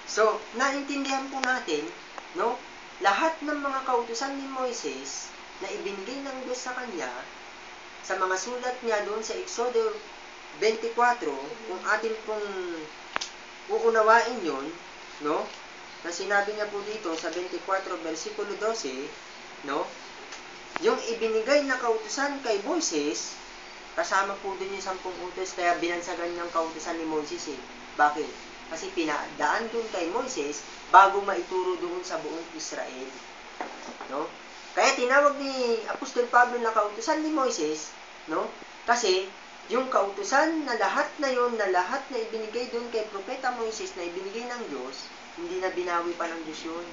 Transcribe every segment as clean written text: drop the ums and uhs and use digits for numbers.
So, naintindihan po natin, no? Lahat ng mga kautusan ni Moises na ibinigay ng Diyos sa kanya, sa mga sulat niya doon sa Exodo 24, kung atin pong uunawain yun, no? Na sinabi niya po dito sa 24 versikulo 12, no? Yung ibinigay na kautusan kay Moises, kasama po din yung 10 utos, kaya binansagan niyang kautusan ni Moises eh. Bakit? Kasi pinadaan dun kay Moises bago maituro doon sa buong Israel. No? Kaya tinawag ni Apostol Pablo na kautusan ni Moises, no? Kasi yung kautusan na lahat na yon, na lahat na ibinigay doon kay Propeta Moises na ibinigay ng Diyos, hindi na binawi pa ng Diyos yun.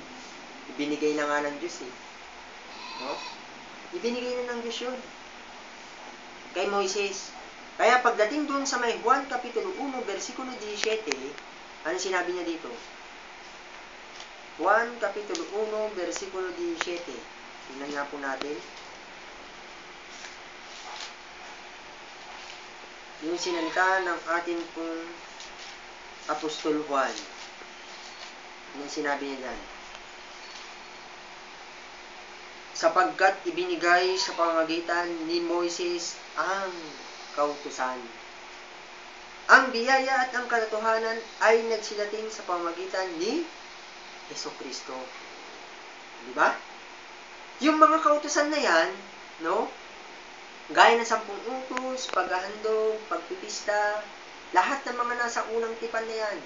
Ibinigay na nga ng Diyos eh. No? Ibinigay na ng Diyos yun kay Moises. Kaya pagdating dun sa may Juan Kapitulo 1, versikulo 17, ano sinabi niya dito? Juan Kapitulo 1, versikulo 17. Tingnan nga po natin. Yung sinalita ng ating pong Apostol Juan. Yung sinabi niya dyan. Sapagkat ibinigay sa pamamagitan ni Moises ang kautusan. Ang biyaya at ang katotohanan ay nagsilating sa pamamagitan ni Jesucristo. Di ba? Yung mga kautusan na yan, no? Gaya ng 10 utos, paghahandog, pagpipista, lahat ng mga nasa unang tipan na yan.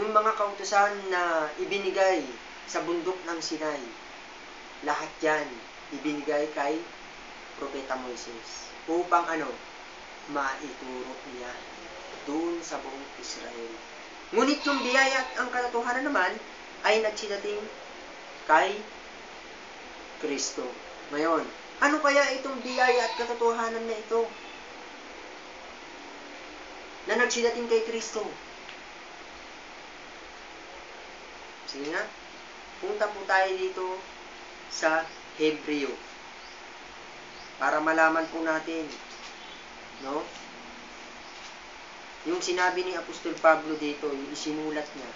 Yung mga kautusan na ibinigay sa bundok ng Sinai, lahat yan ibinigay kay Propeta Moises upang ano? Maituro niya doon sa buong Israel. Ngunit yung biyaya at ang katotohanan naman ay nagsidating kay Kristo. Ngayon, ano kaya itong biyaya at katotohanan na ito na nagsidating kay Kristo? Sige nga, punta po tayo dito sa Hebreo para malaman po natin, no? Yung sinabi ni Apostol Pablo dito, yung isinulat niya.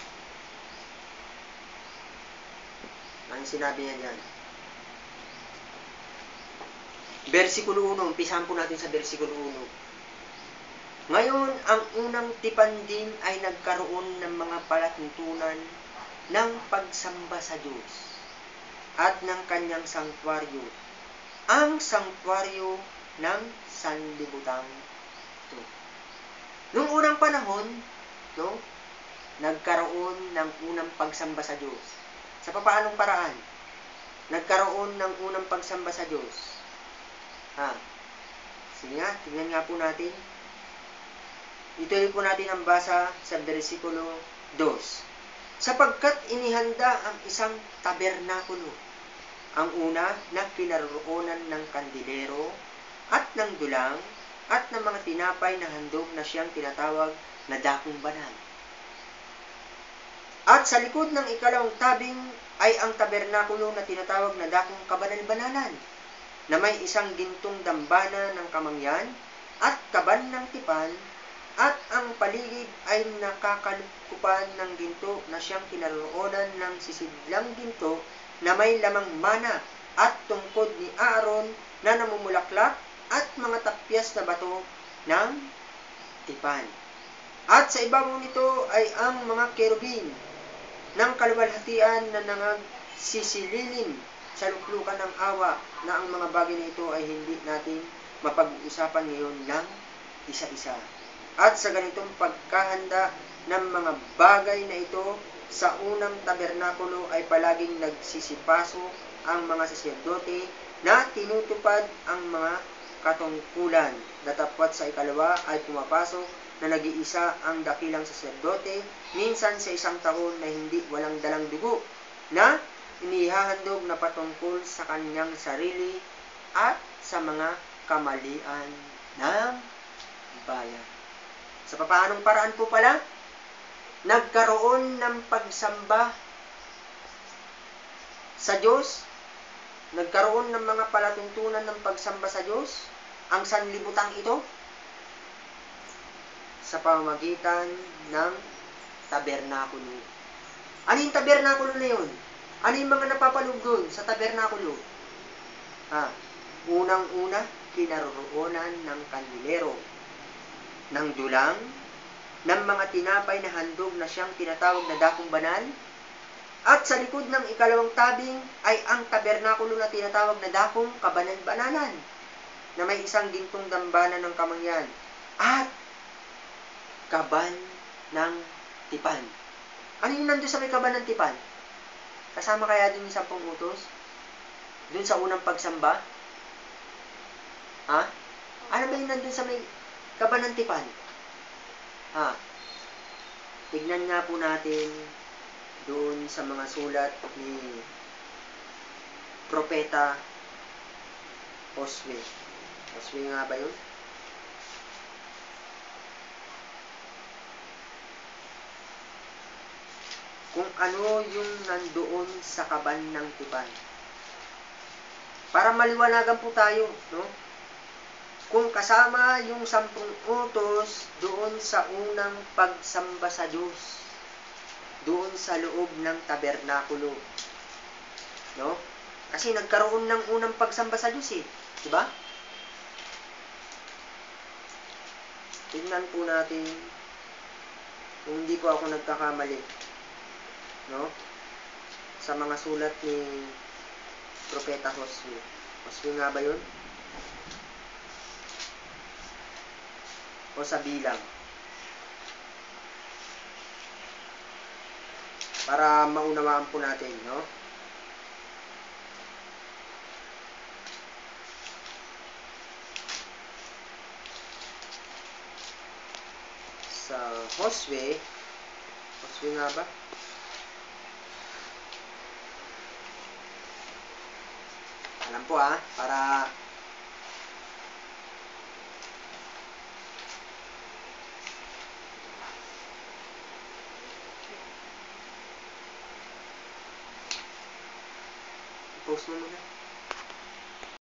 Ano sinabi niya dyan? Versikulo 1, umpisahan po natin sa versikulo 1. Ngayon, ang unang tipan din ay nagkaroon ng mga palatuntunan ng pagsamba sa Diyos at ng kanyang sanktuaryo, ang sanktuaryo ng sanlibutan. Noong unang panahon, no, nagkaroon ng unang pagsamba sa Diyos. Sa papaanong paraan? Nagkaroon ng unang pagsamba sa Diyos. Sige nga, tingnan nga po natin. Ituloy po natin ang basa sa versikulo 2. Sapagkat inihanda ang isang tabernakulo. Ang una na kinaroroonan ng kandilero at ng dulang at ng mga tinapay na handog na siyang tinatawag na dakong banal. At sa likod ng ikalawang tabing ay ang tabernakulo na tinatawag na dakong kabanal-banalan, na may isang gintong dambana ng kamangyan at kaban ng tipan, at ang paligid ay nakakalukupan ng ginto na siyang kinaroroonan ng sisidlang ginto na may lamang mana at tungkod ni Aaron na namumulaklak at mga tapyas na bato ng tipan. At sa ibabaw nito ay ang mga kerubin ng kaluwalhatian na nangagsisililim sa luklukan ng awa, na ang mga bagay na ito ay hindi natin mapag-uusapan ngayon ng isa-isa. At sa ganitong pagkahanda ng mga bagay na ito, sa unang tabernakulo ay palaging nagsisipaso ang mga saserdote na tinutupad ang mga katungkulan. Datapwat sa ikalawa ay pumapasok na nag-iisa ang dakilang saserdote, minsan sa isang taon na hindi walang dalang dugo, na inihahandog na patungkol sa kanyang sarili at sa mga kamalian ng bayan. Sa papaanong paraan po pala, nagkaroon ng pagsamba sa Diyos, nagkaroon ng mga palatuntunan ng pagsamba sa Diyos, ang sanlibutan ito, sa pamamagitan ng tabernakulo. Ano yung tabernakulo na yun? Ano yung mga napapaloob doon sa tabernakulo? Unang-una, kinaroroonan ng kandilero, ng dulang, ng mga tinapay na handog na siyang tinatawag na dakong banal, at sa likod ng ikalawang tabing ay ang tabernakulo na tinatawag na dakong kabanan-bananan, na may isang gintong dambana ng kamangyan, at kaban ng tipan. Ano yung nandun sa may kaban ng tipan? Kasama kaya dun yung 10 utos? Dun sa unang pagsamba? Ano ba yung nandun sa may kaban ng tipan? Tignan nga po natin doon sa mga sulat ni Propeta Josue. Josue nga ba yun? Kung ano yung nandoon sa kaban ng tipan. Para maliwanagan po tayo, no? Kung kasama yung 10 utos doon sa unang pagsamba sa Diyos, doon sa loob ng tabernakulo, no? Kasi nagkaroon ng unang pagsamba sa Diyos eh, di ba? Tingnan po natin kung hindi po ako nagkakamali, no? Sa mga sulat ni Propeta Josue. Josue nga ba yun? O sa bilang? Para maunawaan po natin, no? Sa Josue nga ba? Alam po para post mo muna.